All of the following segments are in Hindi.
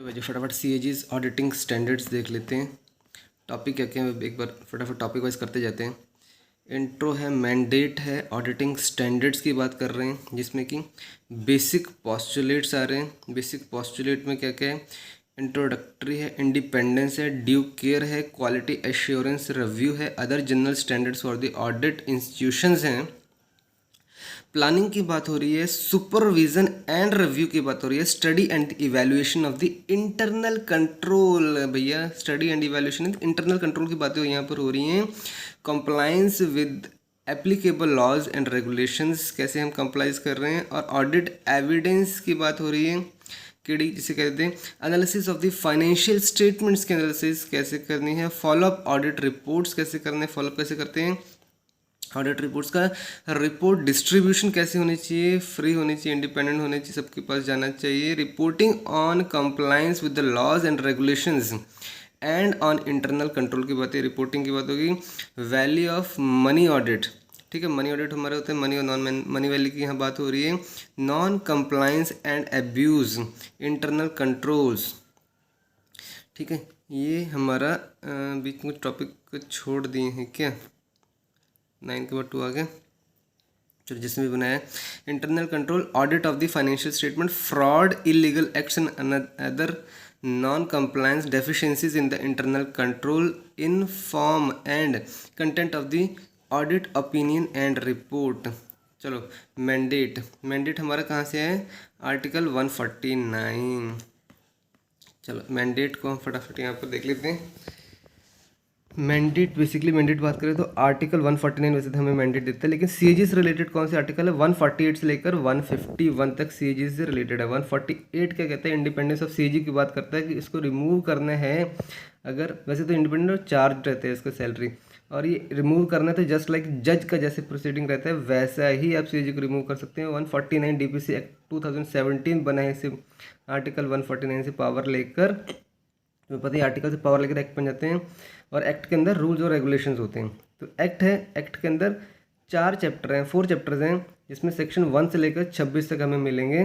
तो वजह फटाफट CAG's ऑडिटिंग स्टैंडर्ड्स देख लेते हैं। टॉपिक क्या क्या है एक बार फटाफट टॉपिक वाइज करते जाते हैं। इंट्रो है, मैंडेट है, ऑडिटिंग स्टैंडर्ड्स की बात कर रहे हैं जिसमें कि बेसिक पॉस्टुलेट्स आ रहे हैं। बेसिक पॉस्टुलेट में क्या क्या है? इंट्रोडक्टरी है, इंडिपेंडेंस है, ड्यू केयर है, क्वालिटी एश्योरेंस रिव्यू है, other general standards for the audit institutions हैं। प्लानिंग की बात हो रही है, सुपरविजन एंड रिव्यू की बात हो रही है, study and evaluation of the internal control. भैया study and evaluation internal control की बातें यहाँ पर हो रही हैं। Compliance with applicable laws and regulations, कैसे हम कंप्लाइज कर रहे हैं। और ऑडिट एविडेंस की बात हो रही है, केडी जिसे कहते हैं। Analysis of the financial statements की एनालिसिस कैसे करनी है। फॉलोअप ऑडिट रिपोर्ट्स कैसे करने हैं, फॉलोअप कैसे करते हैं ऑडिट रिपोर्ट्स का। रिपोर्ट डिस्ट्रीब्यूशन कैसे होनी चाहिए, फ्री होनी चाहिए, इंडिपेंडेंट होनी चाहिए, सबके पास जाना चाहिए। Reporting on compliance with the laws and regulations and on internal control की बात है, रिपोर्टिंग की बात होगी। वैल्यू ऑफ मनी ऑडिट, ठीक है, मनी ऑडिट हमारे होते हैं, मनी और नॉन मनी वैल्यू की यहाँ बात हो रही है। Non compliance and abuse, internal controls, ठीक है। ये हमारा बीच में टॉपिक को छोड़ दिए हैं क्या, 9 के बाद 2 आ गए। चलो जिसमें भी बनाया internal control, audit of the financial statement, fraud, illegal acts and other non compliance deficiencies in the internal control, in form and content of the audit opinion and report. चलो मैंडेट, मैंडेट हमारा कहाँ से है, आर्टिकल 149। चलो मैंडेट को हम फटाफट यहाँ पर देख लेते हैं। मैंडेट, बेसिकली मैंडेट बात करें तो आर्टिकल 149 वैसे तो हमें मैंडेट देता है, लेकिन सीएजी से रिलेटेड कौन से आर्टिकल है, 148 से लेकर 151 तक सीएजी से रिलेटेड है। 148 क्या कहता है, इंडिपेंडेंस ऑफ सीएजी की बात करता है कि इसको रिमूव करना है। अगर वैसे तो इंडिपेंडेंट और चार्ज रहते हैं इसका सैलरी, और ये रिमूव करना है तो जस्ट लाइक जज का जैसे प्रोसीडिंग रहता है वैसा ही आप सीएजी को रिमूव कर सकते हैं। 149 डीपीसी एक्ट 2017 बना है, इसे आर्टिकल 149 से पावर लेकर, तो पता ही आर्टिकल से पावर लेकर एक्ट बन जाते हैं। और एक्ट के अंदर रूल्स और रेगुलेशंस होते हैं। तो एक्ट है, एक्ट के अंदर 4 चैप्टर हैं, 4 चैप्टर्स हैं, जिसमें सेक्शन 1 से लेकर 26 तक हमें मिलेंगे,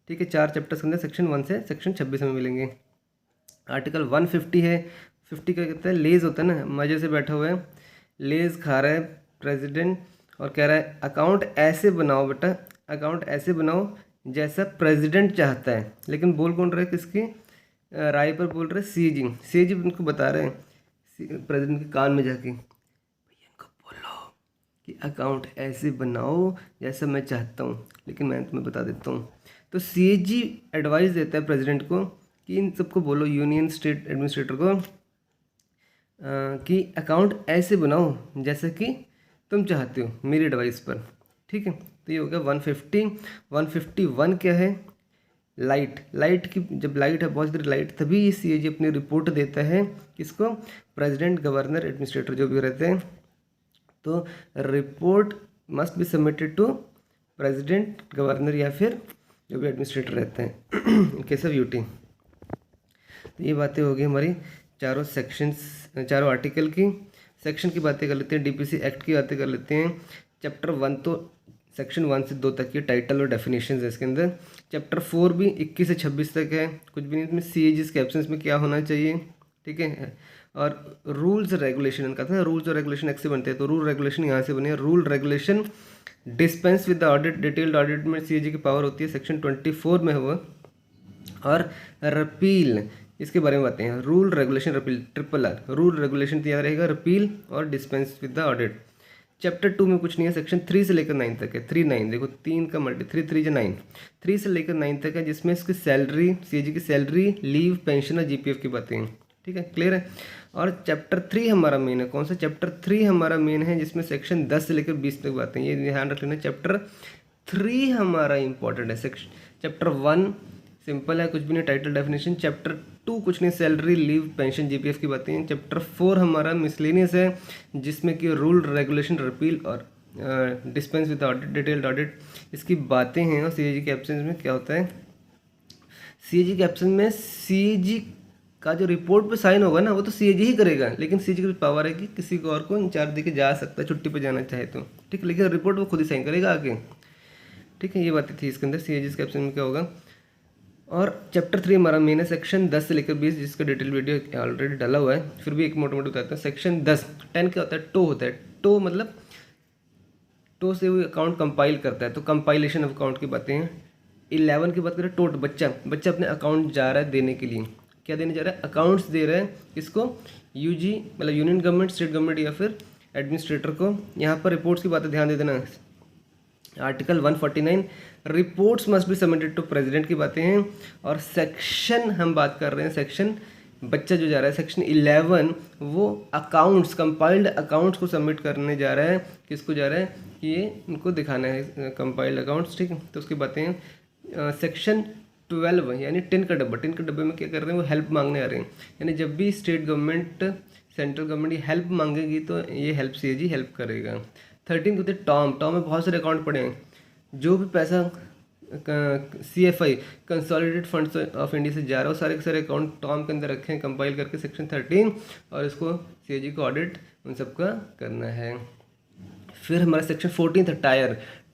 ठीक है। 4 चैप्टर्स के अंदर सेक्शन 1 से सेक्शन 26 हमें मिलेंगे। आर्टिकल 150 है, 50 का कहता है लेज होता है ना, मज़े से बैठा हुआ है, लेज खा रहा है प्रेसिडेंट और कह रहा है अकाउंट ऐसे बनाओ बेटा, अकाउंट ऐसे बनाओ जैसा प्रेसिडेंट चाहता है। लेकिन बोल कौन रहा है, किसकी राय पर बोल रहे, सीएजी, सीएजी उनको बता रहे हैं प्रेसिडेंट के कान में जाके, भैया इनको बोलो कि अकाउंट ऐसे बनाओ जैसा मैं चाहता हूँ, लेकिन मैं तुम्हें बता देता हूँ। तो सीएजी एडवाइस देता है प्रेसिडेंट को कि इन सबको बोलो, यूनियन स्टेट एडमिनिस्ट्रेटर को, कि अकाउंट ऐसे बनाओ जैसा कि तुम चाहते हो मेरी एडवाइस पर, ठीक है। तो ये हो गया 150। 151 क्या है, लाइट, लाइट की, जब लाइट है बहुत सारी लाइट, तभी सीएजी अपनी रिपोर्ट देता है किसको, प्रेसिडेंट, गवर्नर, एडमिनिस्ट्रेटर जो भी रहते हैं। तो report must be submitted to president, governor या फिर जो भी एडमिनिस्ट्रेटर रहते हैं इन केस ऑफ यूटी। तो ये बातें हो गई हमारी चारों सेक्शंस, चारों आर्टिकल की। सेक्शन की बातें कर लेते हैं, डीपीसी एक्ट की बातें कर लेते हैं। चैप्टर 1 तो सेक्शन 1 से 2 तक की टाइटल और डेफिनेशन है इसके अंदर। चैप्टर 4 भी 21 से 26 तक है, कुछ भी नहीं इसमें। सीएजी के एब्सेंस में क्या होना चाहिए, ठीक है। और रूल्स रेगुलेशन इनका था, रूल्स और रेगुलेशन एक्ट से बनते हैं, तो रूल रेगुलेशन यहाँ से बने। Rule regulation dispense with the audit, detailed audit में सीएजी की पावर होती है, सेक्शन 24 में हुआ। और रिपील, इसके बारे में बातें हैं, rule regulation repeal, RRR, rule regulation तो याद रहेगा, रिपील और dispense with the audit. Chapter 2 में कुछ नहीं है, सेक्शन 3 से लेकर 9 तक है। 3 9 देखो, 3 का मल्टी 3 3 9, 3 से लेकर 9 तक है, जिसमें इसकी सैलरी, सीएजी की सैलरी, लीव, पेंशन और जीपीएफ की बातें हैं, ठीक है, क्लियर है। और चैप्टर 3 हमारा मेन है, कौन सा चैप्टर 3 हमारा मेन है, जिसमें सेक्शन 10 से लेकर 20 तक बातें हैं, ये ध्यान रख लेना। चैप्टर 3 हमारा इंपॉर्टेंट है। चैप्टर 1 सिंपल है, कुछ भी नहीं, टाइटल डेफिनेशन। चैप्टर 2 कुछ नहीं, सैलरी, लीव, पेंशन, जीपीएफ की बातें हैं। चैप्टर 4 हमारा मिसलेनियस है, जिसमें कि रूल रेगुलेशन रिपील और dispense with audit, detailed audit, इसकी बातें हैं। और सीएजी के एब्सेंस में क्या होता है, सीएजी के एब्सेंस में सीएजी का जो रिपोर्ट पे साइन होगा ना, वो तो सीएजी ही करेगा, लेकिन सीएजी की पावर है कि किसी को और को इंचार्ज देके जा सकता है छुट्टी पे जाना चाहे तो, ठीक है, लेकिन रिपोर्ट वो खुद ही साइन करेगा आगे, ठीक है। ये बातें थी इसके अंदर। सीएजी के एब्सेंस में क्या होगा, और चैप्टर 3 हमारा मेन है सेक्शन 10 से लेकर 20, जिसका डिटेल वीडियो ऑलरेडी डाला हुआ है, फिर भी एक मोटा मोटा बताता हूँ। सेक्शन 10 क्या होता है, टो होता है। टो मतलब टो से वो अकाउंट कंपाइल करता है, तो कंपाइलेशन ऑफ अकाउंट की बातें हैं। 11 की बात करें, टोट बच्चा अपने अकाउंट जा रहा है देने के लिए, क्या देने जा रहा है, अकाउंट्स दे रहा है किसको, यूजी मतलब यूनियन गवर्नमेंट, स्टेट गवर्नमेंट या फिर एडमिनिस्ट्रेटर को। यहाँ पर रिपोर्ट्स की बातें ध्यान दे देना। Article 149 reports must be submitted to president की बातें हैं। और सेक्शन हम बात कर रहे हैं, सेक्शन बच्चा जो जा रहा है सेक्शन 11, वो अकाउंट्स कंपाइल्ड अकाउंट्स को सबमिट करने जा रहा है। किसको जा रहा है, कि ये इनको दिखाना है कंपाइल्ड अकाउंट्स, ठीक है। तो उसकी बातें हैं। सेक्शन 12 यानी टिन का डब्बे में क्या कर रहे हैं, वो हेल्प मांगने आ रहे हैं। यानी जब भी state government central government help मांगेगी तो ये हेल्प सीएजी हेल्प करेगा। 13 होते टॉम में बहुत सारे अकाउंट पड़े हैं। जो भी पैसा CFI consolidated funds of India से जा रहा है, सारे के सारे अकाउंट टॉम के अंदर रखे हैं कंपाइल करके सेक्शन 13, और इसको सीएजी को ऑडिट उन सबका करना है। फिर हमारा सेक्शन 14 था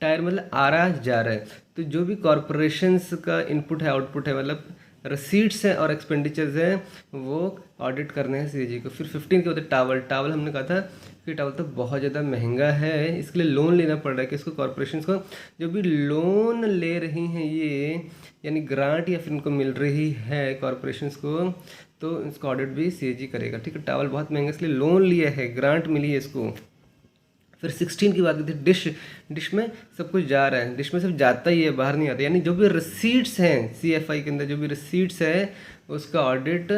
टायर मतलब आ रहा जा रहा है। तो जो भी कॉरपोरेशंस का इनपुट है आउटपुट है, मतलब रसीट्स हैं और एक्सपेंडिचर्स हैं, वो ऑडिट करने हैं सीएजी को। फिर 15 के होते टावल हमने कहा था कि टावल तो बहुत ज़्यादा महंगा है, इसके लिए लोन लेना पड़ रहा है किसको, कॉरपोरेशंस को। जो भी लोन ले रही हैं ये, यानी ग्रांट या फिर इनको मिल रही है कॉरपोरेशंस को, तो इसका ऑडिट भी सीएजी करेगा, ठीक है। टावल बहुत महंगा इसलिए लोन लिया है, ग्रांट मिली है इसको। फिर 16 की बात करते हैं, डिश में सब कुछ जा रहा है, डिश में सब जाता ही है, बाहर नहीं आता। यानी जो भी रिसीट्स हैं CFI के अंदर, जो भी रिसीट्स है उसका ऑडिट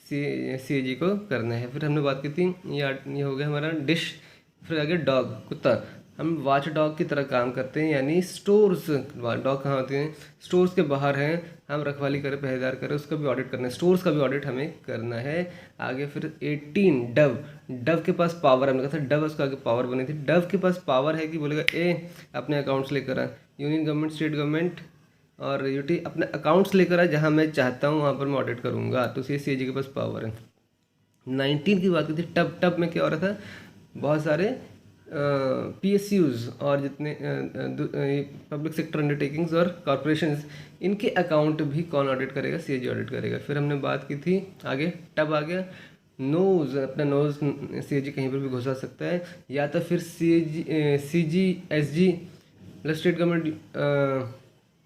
सीएजी को करना है। फिर हमने बात की थी, ये हो गया हमारा डिश। फिर आगे डॉग कुत्ता, हम वॉच डॉग की तरह काम करते हैं, यानी स्टोर्स, डॉग कहाँ होते हैं, स्टोर्स के बाहर हैं, हम रखवाली करें, पहरेदार करें, उसका भी ऑडिट करना है, स्टोर्स का भी ऑडिट हमें करना है। आगे फिर 18 डव के पास पावर, हमने कहा था डव उसका आगे पावर बनी थी। डव के पास पावर है कि बोलेगा अपने अकाउंट्स लेकर आ, यूनियन गवर्नमेंट स्टेट गवर्नमेंट और यूटी अपने अकाउंट्स लेकर आ, जहाँ मैं चाहता हूँ वहाँ पर मैं ऑडिट करूँगा, तो सीएजी के पास पावर है। 19 की बात की थी टब में क्या हो रहा था, बहुत सारे PSUs और जितने पब्लिक सेक्टर अंडरटेकिंग्स और कॉरपोरेशंस, इनके अकाउंट भी कौन ऑडिट करेगा, सीएजी ऑडिट करेगा। फिर हमने बात की थी आगे टब आ गया, नोज़, अपना नोज़ सीएजी कहीं पर भी घुसा सकता है, या तो फिर CGSG मतलब स्टेट गवर्नमेंट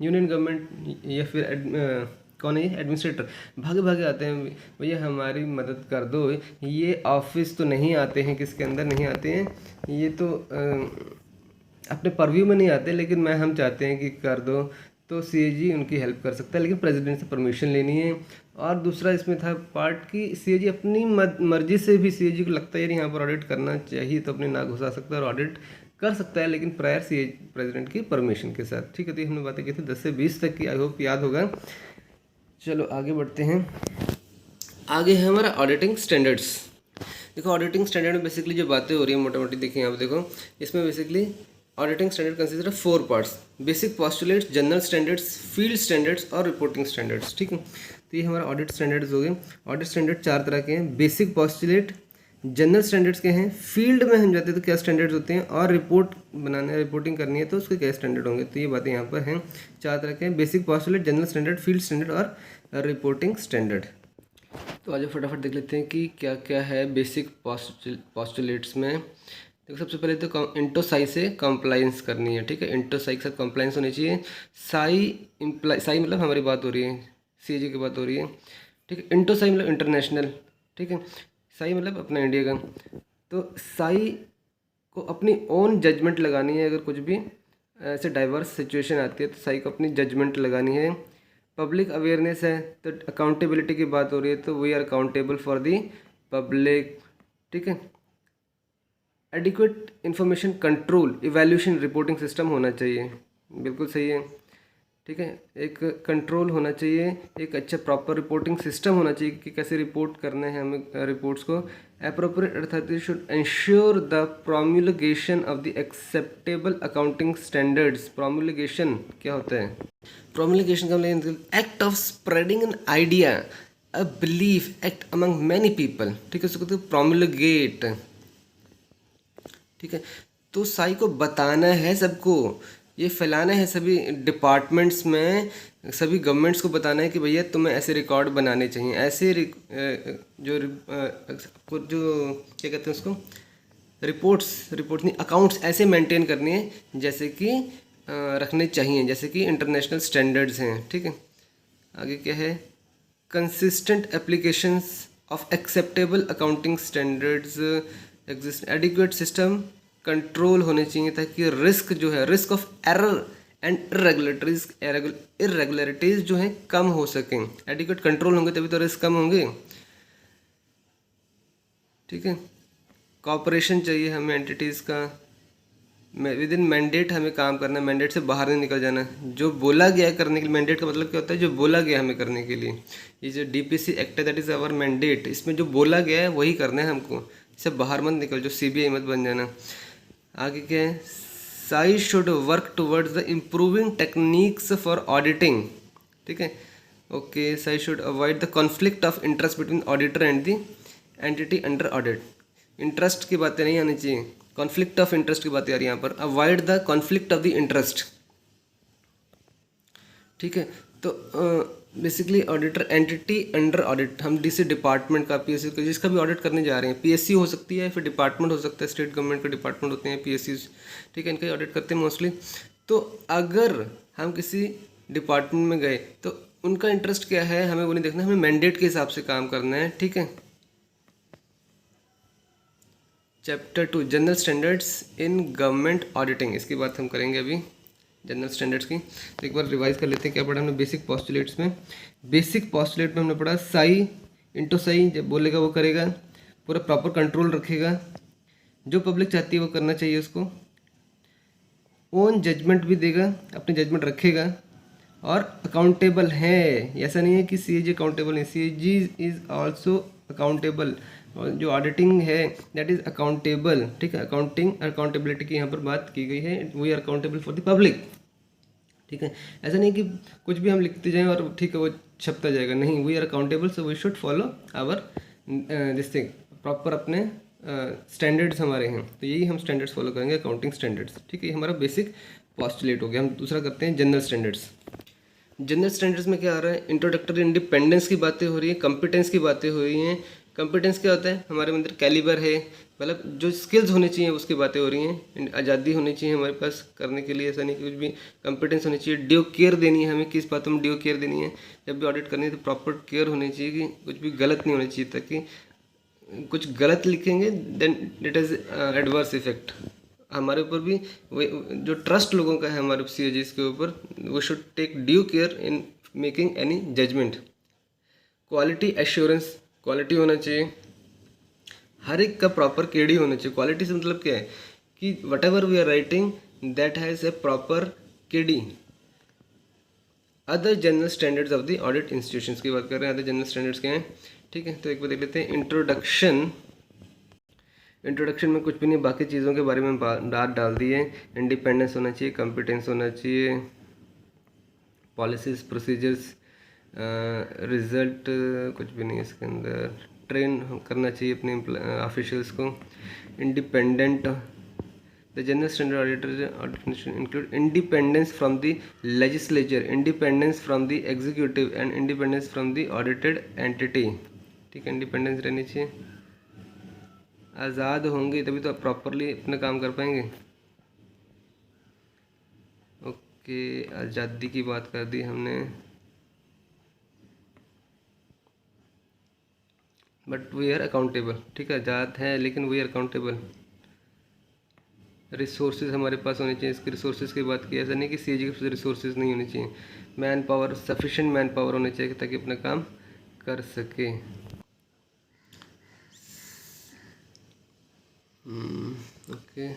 यूनियन गवर्नमेंट या फिर कौन है ये एडमिनिस्ट्रेटर, भागे आते हैं, भैया हमारी मदद कर दो। ये ऑफिस तो नहीं आते हैं, किसके अंदर नहीं आते हैं, ये तो अपने परव्यू में नहीं आते, लेकिन हम चाहते हैं कि कर दो, तो सीएजी उनकी हेल्प कर सकता है, लेकिन प्रेसिडेंट से परमिशन लेनी है। और दूसरा इसमें था पार्ट की सीएजी अपनी मर्जी से भी, सीएजी को लगता है यार यहाँ पर ऑडिट करना चाहिए, तो अपने ना घुसा सकता है और ऑडिट कर सकता है, लेकिन प्रायर प्रेसिडेंट की परमिशन के साथ, ठीक है। तो हमने बातें की थी 10 से 20 तक की, आई होप याद होगा। चलो आगे बढ़ते हैं। आगे है हमारा ऑडिटिंग स्टैंडर्ड्स। देखो ऑडिटिंग स्टैंडर्ड में बेसिकली जो बातें हो रही है मोटा मोटी देखिए यहाँ पे, देखो इसमें basically auditing standard consist of 4 parts, basic postulates, general standards, field standards और रिपोर्टिंग स्टैंडर्ड्स, ठीक है। तो ये हमारा ऑडिट स्टैंडर्ड्स हो गए। ऑडिट स्टैंडर्ड 4 तरह के हैं, बेसिक पॉस्टुलेट, जनरल स्टैंडर्ड्स के हैं, फील्ड में हम जाते हैं तो क्या स्टैंडर्ड्स होते हैं, और रिपोर्टिंग करनी है तो उसके क्या स्टैंडर्ड होंगे। तो ये बातें यहाँ पर हैं, 4 तरह के हैं, basic postulate, general standard, field standard और रिपोर्टिंग स्टैंडर्ड। तो आज फटाफट देख लेते हैं कि क्या क्या है बेसिक पॉस्टुलेट्स में। देखो सबसे पहले तो इंटोसाई से कंप्लाइंस करनी है, ठीक है। इंटोसाई के साथ कंप्लाइंस होनी चाहिए। साई मतलब हमारी बात हो रही है, सीएजी की बात हो रही है, ठीक है। इंटोसाई मतलब इंटरनेशनल, ठीक है। साई मतलब अपना इंडिया का। तो साई को अपनी ओन जजमेंट लगानी है, अगर कुछ भी ऐसे डाइवर्स सिचुएशन आती है तो साई को अपनी जजमेंट लगानी है। पब्लिक अवेयरनेस है तो अकाउंटेबिलिटी की बात हो रही है, तो we are accountable for the public, ठीक है। Adequate information control, evaluation, reporting system होना चाहिए, बिल्कुल सही है, ठीक है। एक कंट्रोल होना चाहिए, एक अच्छा प्रॉपर रिपोर्टिंग सिस्टम होना चाहिए कि कैसे रिपोर्ट करने हैं हमें रिपोर्ट्स को। Appropriate authority should ensure the promulgation of the acceptable accounting standards. Promulgation क्या होता है, प्रोम्युलेगेशन का मतलब act of spreading an idea, a belief, act among many people, ठीक है। उसको कहते हैं प्रोम्युलेगेट, ठीक है। तो साई को बताना है सबको ये फैलाना है सभी डिपार्टमेंट्स में, सभी गवर्नमेंट्स को बताना है कि भैया तुम्हें ऐसे रिकॉर्ड बनाने चाहिए, ऐसे जो क्या कहते हैं उसको, रिपोर्ट्स नहीं, अकाउंट्स ऐसे मेंटेन करनी है जैसे कि रखने चाहिए, जैसे कि इंटरनेशनल स्टैंडर्ड्स हैं। ठीक है, आगे क्या है, consistent applications of acceptable accounting standards exist, adequate system control होने चाहिए ताकि रिस्क जो है, risk of error and irregularities जो है कम हो सकें। एडिक्वेट कंट्रोल होंगे तभी तो रिस्क कम होंगे। ठीक है, कॉपरेशन चाहिए हमें एंटिटीज़ का, विद इन मैंडेट हमें काम करना है, मैंडेट से बाहर नहीं निकल जाना है। जो बोला गया है करने के लिए, मैंडेट का मतलब क्या होता है, जो बोला गया हमें करने के लिए। ये जो डीपीसी एक्ट है दैट इज़ आवर मैंडेट, इसमें जो बोला गया है वही करना है हमको, इससे बाहर मत निकल, जो सीबीआई मत बन जाना। आगे क्या है, Sai should work towards the improving techniques for auditing. ठीक है, okay, Sai should avoid the conflict of interest between auditor and the entity under audit. Interest की बातें नहीं आनी चाहिए, कॉन्फ्लिक्ट ऑफ इंटरेस्ट की बातें आ रही है यहाँ पर। Avoid the conflict of the interest. ठीक है, तो basically auditor entity under audit, हम डीसी डिपार्टमेंट का, पीएससी का, जिसका भी ऑडिट करने जा रहे हैं, पीएससी हो सकती है, फिर डिपार्टमेंट हो सकता है, स्टेट गवर्नमेंट के डिपार्टमेंट होते हैं पीएससी। ठीक है, इनका ऑडिट करते हैं मोस्टली। तो अगर हम किसी डिपार्टमेंट में गए तो उनका इंटरेस्ट क्या है हमें वो नहीं देखना, हमें मैंडेट के हिसाब से काम करना है। ठीक है, chapter 2 general standards in government auditing, इसकी बात हम करेंगे अभी, जनरल स्टैंडर्ड्स की। तो एक बार रिवाइज कर लेते हैं क्या पढ़ा हमने बेसिक पोस्टुलेट्स में। बेसिक पोस्टुलेट में हमने पढ़ा साई इंटू साई, जब बोलेगा वो करेगा, पूरा प्रॉपर कंट्रोल रखेगा, जो पब्लिक चाहती है वो करना चाहिए उसको, ओन जजमेंट भी देगा, अपनी जजमेंट रखेगा, और अकाउंटेबल है। ऐसा नहीं है कि सीएजी अकाउंटेबल नहीं, सीएजी इज़ आल्सो अकाउंटेबल, और जो ऑडिटिंग है दैट इज़ अकाउंटेबल। ठीक है, अकाउंटेबिलिटी की यहाँ पर बात की गई है, we are accountable for the public. ठीक है, ऐसा नहीं कि कुछ भी हम लिखते जाएं और ठीक है वो छपता जाएगा, नहीं, we are accountable, so we should follow our this thing, proper अपने स्टैंडर्ड्स हमारे हैं, तो यही हम स्टैंडर्ड्स फॉलो करेंगे, अकाउंटिंग स्टैंडर्ड्स। ठीक है, ये हमारा बेसिक पोस्टुलेट हो गया। हम दूसरा करते हैं जनरल स्टैंडर्ड्स। जनरल स्टैंडर्ड्स में क्या आ रहा है, इंट्रोडक्टरी इंडिपेंडेंस की बातें हो रही है, कंपिटेंस की बातें हो रही हैं। कंपिटेंस क्या होता है, हमारे अंदर कैलिबर है, मतलब जो स्किल्स होनी चाहिए उसकी बातें हो रही हैं। आज़ादी होनी चाहिए हमारे पास करने के लिए, ऐसा नहीं कि कुछ भी, कंपिटेंस होनी चाहिए, ड्यू केयर देनी है हमें, किस बातों में ड्यू केयर देनी है, जब भी ऑडिट करनी है तो प्रॉपर केयर होनी चाहिए कि कुछ भी गलत नहीं होना चाहिए, ताकि कुछ गलत लिखेंगे then it is adverse effect हमारे ऊपर भी, जो ट्रस्ट लोगों का है हमारे सीएजीज के ऊपर, वो should take due care in making any judgment. Quality assurance, quality होना चाहिए, हर एक का प्रॉपर केडी होना चाहिए। क्वालिटी से मतलब क्या है कि whatever we are writing that has a proper केडी। Other general standards of the audit institutions की बात कर रहे हैं, अदर जनरल स्टैंडर्ड्स क्या हैं। ठीक है, तो एक बार देख लेते हैं इंट्रोडक्शन। इंट्रोडक्शन में कुछ भी नहीं, बाकी चीज़ों के बारे में बात डाल दी है। इंडिपेंडेंस होना चाहिए, कंपिटेंस होना चाहिए, पॉलिसीज प्रोसीजर्स, रिजल्ट कुछ भी नहीं है इसके अंदर, ट्रेन करना चाहिए अपने ऑफिशियल्स को, independent, the general standard auditor include independence from the legislature, independence from the executive and independence from the audited entity. ठीक है, इंडिपेंडेंस रहनी चाहिए, आज़ाद होंगे तभी तो प्रॉपरली अपना काम कर पाएंगे। ओके, आज़ादी की बात कर दी हमने, बट वी आर अकाउंटेबल। ठीक है, आज़ाद है लेकिन वी आर अकाउंटेबल। रिसोर्सेज हमारे पास होने चाहिए, इसके रिसोर्सेज की बात की, ऐसा नहीं कि सीएजी के रिसोर्सेज नहीं होने चाहिए, man power, sufficient man power होने चाहिए ताकि अपना काम कर सके। ओके,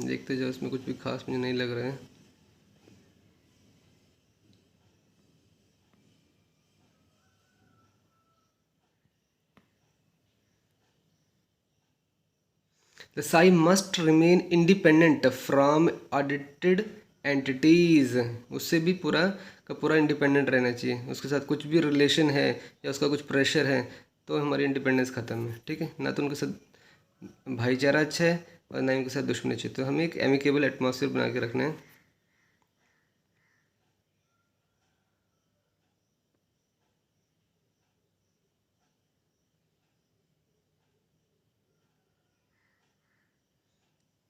देखते जाओ, इसमें कुछ भी खास मुझे नहीं लग रहा है। The SAI must remain independent from audited entities, उससे भी पूरा का पूरा इंडिपेंडेंट रहना चाहिए, उसके साथ कुछ भी रिलेशन है या उसका कुछ प्रेशर है तो हमारी इंडिपेंडेंस ख़त्म है, ठीक है। ना तो उनके साथ भाईचारा अच्छा है और ना ही उनके साथ दुश्मनी अच्छी है। तो हमें एक एमिकेबल एटमॉस्फेयर बना के रखना है।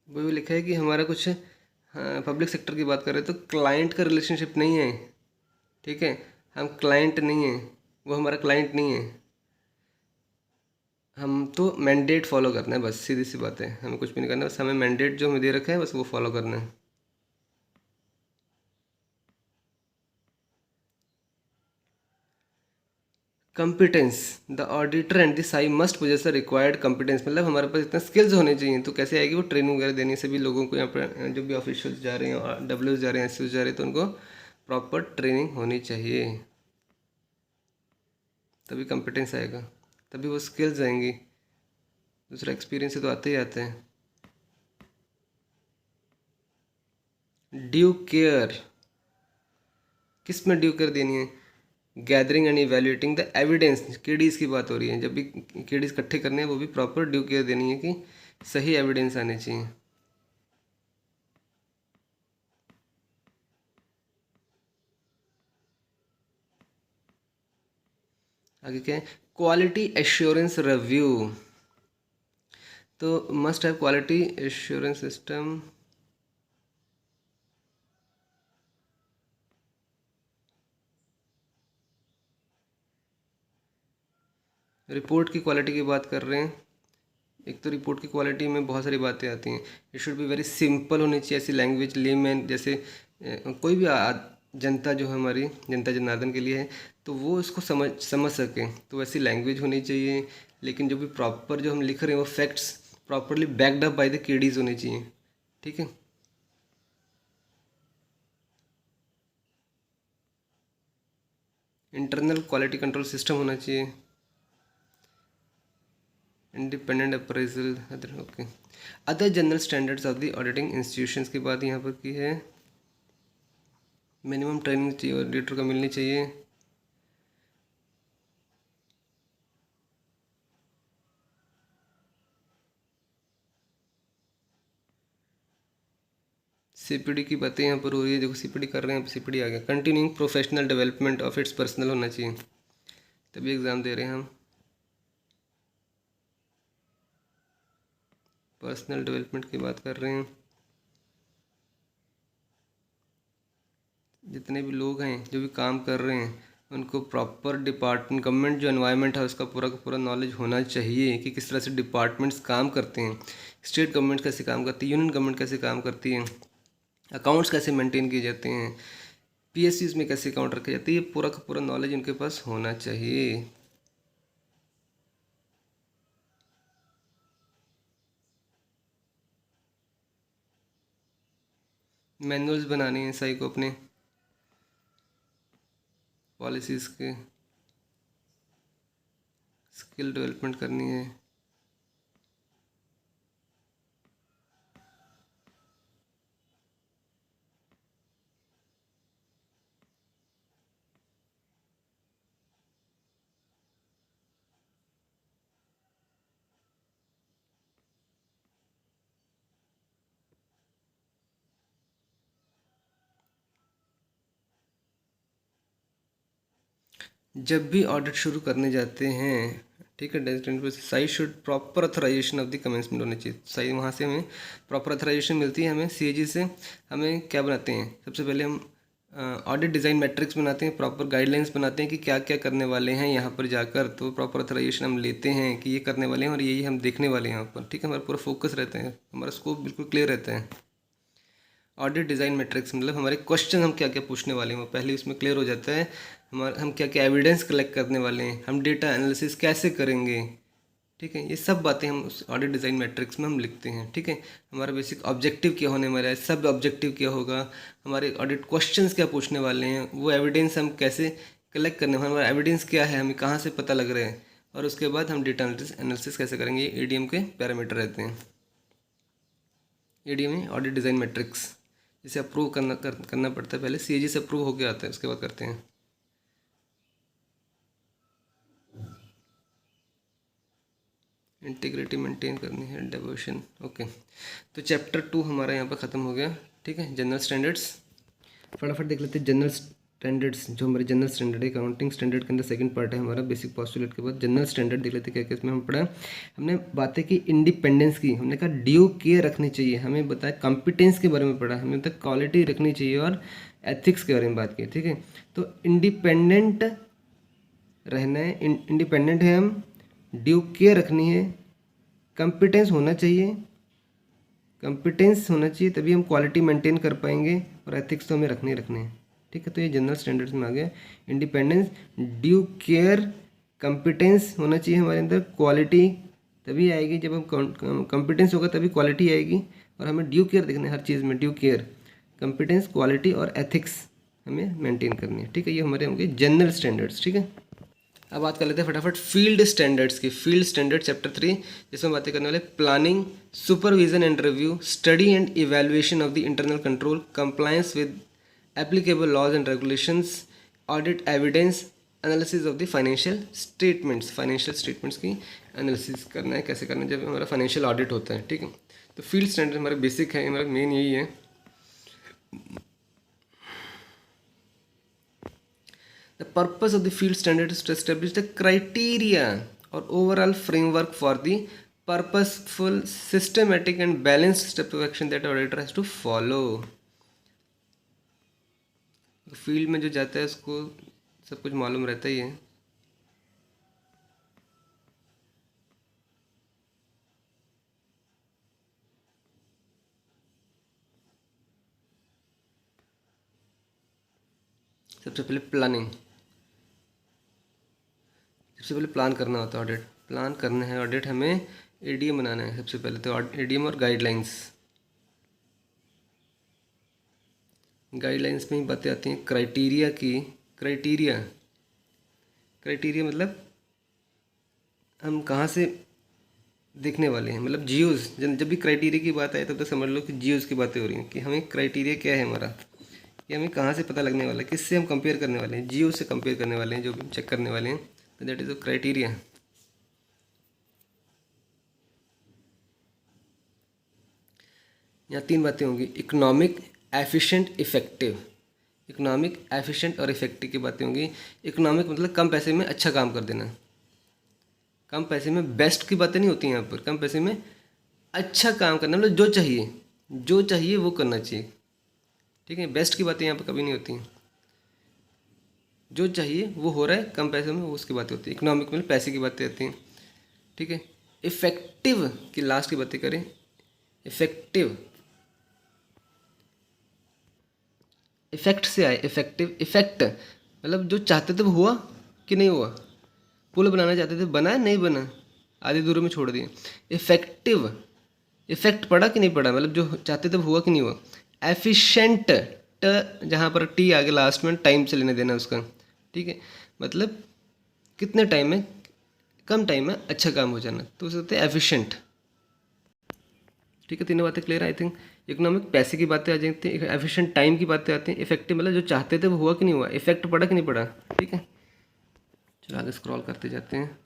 वो भी लिखा है कि हमारा कुछ, हाँ, पब्लिक सेक्टर की बात कर रहे हैं तो क्लाइंट का रिलेशनशिप नहीं है, ठीक है। हम क्लाइंट नहीं है, वो हमारा क्लाइंट नहीं है। हम तो मैंडेट फॉलो करना है, बस सीधी सी बात है। हमें कुछ भी नहीं करना, बस हमें मैंडेट जो हमें दे रखा है बस वो फॉलो करना है। Competence, the auditor and the SAI must possess the required competence, मतलब हमारे पास इतना स्किल्स होने चाहिए। तो कैसे आएगी वो, ट्रेनिंग वगैरह देने से भी लोगों को यहाँ पर जो भी ऑफिशियल्स जा रहे हैं, डब्ल्यूज जा रहे हैं, एस जा रहे हैं, तो उनको प्रॉपर ट्रेनिंग होनी चाहिए, तभी कंपिटेंस आएगा, तभी वो स्किल्स आएंगी। दूसरा एक्सपीरियंस से तो आते ही आते हैं। ड्यू केयर, किस में ड्यू केयर देनी है? Gathering and evaluating the evidence, KDs की बात हो रही है। जब भी केडीज इकट्ठे करने हैं वो भी प्रॉपर ड्यू केयर देनी है कि सही एविडेंस आने चाहिए। आगे क्या है? क्वालिटी एश्योरेंस रिव्यू, तो must have quality assurance system. Report की क्वालिटी की बात कर रहे हैं। एक तो रिपोर्ट की क्वालिटी में बहुत सारी बातें आती हैं। It should be very simple होनी चाहिए, ऐसी लैंग्वेज लेमैन जैसे कोई भी जनता जो है हमारी जनता जनार्दन के लिए है, तो वो इसको समझ सके, तो वैसी लैंग्वेज होनी चाहिए। लेकिन जो भी प्रॉपर जो हम लिख रहे हैं वो facts properly backed up by the KDs होने चाहिए, ठीक है। इंटरनल क्वालिटी कंट्रोल सिस्टम होना चाहिए। Independent appraisal, other, okay. Other general standards of the auditing institutions की बात यहाँ पर की है। मिनिमम ट्रेनिंग चाहिए, ऑडिटर को मिलनी चाहिए। सीपीडी की बातें यहाँ पर हो रही है, देखो सीपीडी कर रहे हैं, सीपीडी आ गया। Continuing professional development of its personal होना चाहिए, तभी एग्ज़ाम दे रहे हैं हम। पर्सनल डेवलपमेंट की बात कर रहे हैं। जितने भी लोग हैं जो भी काम कर रहे हैं उनको प्रॉपर डिपार्टमेंट गवर्नमेंट जो एनवायरनमेंट है उसका पूरा का पूरा नॉलेज होना चाहिए कि किस तरह से डिपार्टमेंट्स काम करते हैं, स्टेट गवर्नमेंट कैसे काम करती है, यूनियन गवर्नमेंट कैसे काम करती है, अकाउंट्स कैसे मेंटेन किए जाते हैं, पीएसयूज में कैसे अकाउंट रखे जाते हैं, ये पूरा का पूरा नॉलेज इनके पास होना चाहिए। मैनुअल्स बनाने हैं एसआई को अपने, पॉलिसीज़ के, स्किल डेवलपमेंट करनी है। जब भी ऑडिट शुरू करने जाते हैं, ठीक है, designated site should proper authorisation of the commencement होनी चाहिए। सही, वहाँ से हमें प्रॉपर अथोराइजेशन मिलती है हमें सीएजी से। हमें क्या बनाते हैं, सबसे पहले हम ऑडिट डिज़ाइन मैट्रिक्स बनाते हैं, प्रॉपर गाइडलाइंस बनाते हैं कि क्या क्या करने वाले हैं यहाँ पर जाकर, तो प्रॉपर अथोराइजेशन हम लेते हैं कि ये करने वाले हैं और यही हम देखने वाले हैं यहाँ पर, ठीक है। हमारा पूरा फोकस रहता है, हमारा स्कोप बिल्कुल क्लियर रहता है। ऑडिट डिज़ाइन मैट्रिक्स मतलब हमारे क्वेश्चन हम क्या क्या पूछने वाले हैं वो पहले उसमें क्लियर हो जाता है। हमारा हम क्या क्या एविडेंस कलेक्ट करने वाले हैं, हम डेटा एनालिसिस कैसे करेंगे, ठीक है। ये सब बातें हम उस ऑडिट डिज़ाइन मैट्रिक्स में हम लिखते हैं, ठीक है। हमारा बेसिक ऑब्जेक्टिव क्या होने वाला है, सब ऑब्जेक्टिव क्या होगा, हमारे ऑडिट क्वेश्चंस क्या पूछने वाले हैं, वो एविडेंस हम कैसे कलेक्ट करने वाले, हमारा एविडेंस क्या है, हमें कहाँ से पता लग रहा है, और उसके बाद हम डेटा एनालिसिस कैसे करेंगे। ये एडीएम के पैरामीटर रहते हैं। एडीएम में ऑडिट डिज़ाइन मैट्रिक्स, इसे अप्रूव करना पड़ता है, पहले सीएजी से अप्रूव होकर आता है, उसके बाद करते हैं। इंटीग्रिटी मेंटेन करनी है, डिवोशन। ओके, तो चैप्टर 2 हमारा यहाँ पर ख़त्म हो गया। ठीक है, जनरल स्टैंडर्ड्स फटाफट देख लेते हैं। जनरल स्टैंडर्ड्स, जो हमारे जनरल स्टैंडर्ड है, अकाउंटिंग स्टैंडर्ड के अंदर सेकंड पार्ट है हमारा बेसिक पोस्टुलेट के बाद जनरल स्टैंडर्ड देख लेते हैं। क्या क्या इसमें हम पढ़ा, हमने बातें की इंडिपेंडेंस की, हमने कहा ड्यू केयर रखनी चाहिए, हमें बताया कॉम्पिटेंस के बारे में पढ़ा, हमें बताया क्वालिटी रखनी चाहिए और एथिक्स के बारे में बात की। ठीक है, तो इंडिपेंडेंट रहना है, इंडिपेंडेंट है हम, ड्यू केयर रखनी है, कॉम्पिटेंस होना चाहिए, कॉम्पिटेंस होना चाहिए तभी हम क्वालिटी मेंटेन कर पाएंगे, और एथिक्स तो हमें रखने ही रखने हैं। ठीक है, तो ये जनरल स्टैंडर्ड्स में आ गया। इंडिपेंडेंस, ड्यू केयर, कॉम्पिटेंस होना चाहिए हमारे अंदर, क्वालिटी तभी आएगी, जब हम कॉम्पिटेंस होगा तभी क्वालिटी आएगी, और हमें ड्यू केयर देखना है हर चीज़ में, ड्यू केयर, कॉम्पिटेंस, क्वालिटी और एथिक्स हमें मेंटेन करनी है। ठीक है, ये हमारे होंगे जनरल स्टैंडर्ड्स। ठीक है, अब बात कर लेते हैं फटाफट फील्ड स्टैंडर्ड्स की। फील्ड स्टैंडर्ड चैप्टर 3, जिसमें बातें करने वाले planning, supervision and review, study and evaluation of the internal control, compliance with applicable laws and regulations, audit evidence, analysis of the financial statements की एनालिसिस करना है, कैसे करना है जब हमारा फाइनेंशियल ऑडिट होता है। ठीक है, तो फील्ड स्टैंडर्ड हमारा बेसिक है, हमारा मेन यही है। The purpose of the field standard is to establish the criteria or overall framework for the purposeful, systematic and balanced step of action that auditor has to follow. Field में जो जाता है उसको सब कुछ मालूम रहता ही है। सबसे पहले प्लानिंग, सबसे पहले प्लान करना होता है, ऑडिट प्लान करना है, ऑडिट हमें एडीएम बनाना है सबसे पहले, तो एडीएम और गाइडलाइंस, गाइडलाइंस में ही बातें आती हैं क्राइटेरिया की। क्राइटेरिया मतलब हम कहाँ से देखने वाले हैं, मतलब जियोज़, जब भी क्राइटेरिया की बात आए तब तो समझ लो कि जियोज़ की बातें हो रही हैं, कि हमें क्राइटेरिया क्या है हमारा, ये हमें कहाँ से पता लगने वाला है, किससे हम कंपेयर करने वाले हैं, जियो से कंपेयर करने वाले हैं, जो भी चेक करने वाले हैं, तो दैट इज़ अ क्राइटेरिया। यहाँ 3 बातें होंगी, economic, efficient, effective. Economic, efficient और इफेक्टिव की बातें होंगी। इकोनॉमिक मतलब कम पैसे में अच्छा काम कर देना, कम पैसे में बेस्ट की बातें नहीं होती हैं यहाँ पर, कम पैसे में अच्छा काम करना, मतलब जो चाहिए वो करना चाहिए। ठीक है, बेस्ट की बातें यहाँ पर कभी नहीं होती हैं, जो चाहिए वो हो रहा है कम पैसे में, वो उसकी बातें होती है। इकोनॉमिक में पैसे की बातें आती हैं। ठीक है, इफेक्टिव की लास्ट की बातें करें, इफेक्टिव, इफेक्ट से आए, इफेक्टिव, इफेक्ट मतलब जो चाहते थे वो हुआ कि नहीं हुआ, पुल बनाना चाहते थे, बना नहीं बना, आधी दूर में छोड़ दिए। इफेक्टिव, इफेक्ट पड़ा कि नहीं पड़ा, मतलब जो चाहते थे वो हुआ कि नहीं हुआ। एफिशिएंट, ट जहाँ पर टी आगे लास्ट में, टाइम से लेने देना उसका। ठीक है, मतलब कितने टाइम में, कम टाइम में अच्छा काम हो जाना, तो उसे कहते हैं एफिशिएंट। ठीक है, तीनों बातें क्लियर आई थिंक। इकोनॉमिक पैसे की बातें आ जाती हैं, एफिशिएंट टाइम की बातें आती हैं, इफेक्टिव मतलब जो चाहते थे वो हुआ कि नहीं हुआ, इफेक्ट पड़ा कि नहीं पड़ा। ठीक है, चलो आगे स्क्रॉल करते जाते हैं।